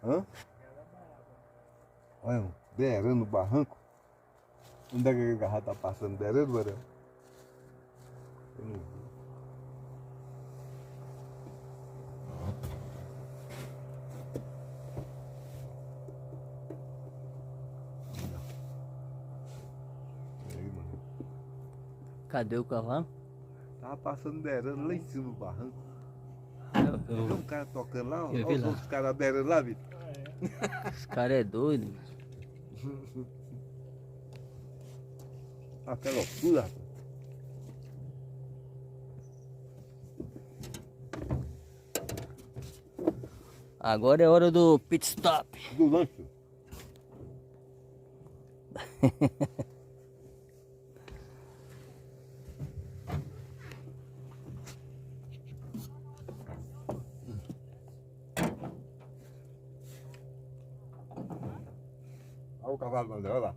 Hã? Olha, beirando o barranco. Onde é que a garrafa tá passando? Beirando, Barão? Eu não vi. Aí, mano. Cadê o cavalo? Tava passando beirando lá em cima do barranco. Eu Tem um cara tocando lá, vi olha os lá. outros caras beirando lá, Vitor. Esse cara é doido. Ah, que loucura, rapaz. Agora é hora do pit stop. Do lanche. Olha o cavalo, André, olha lá.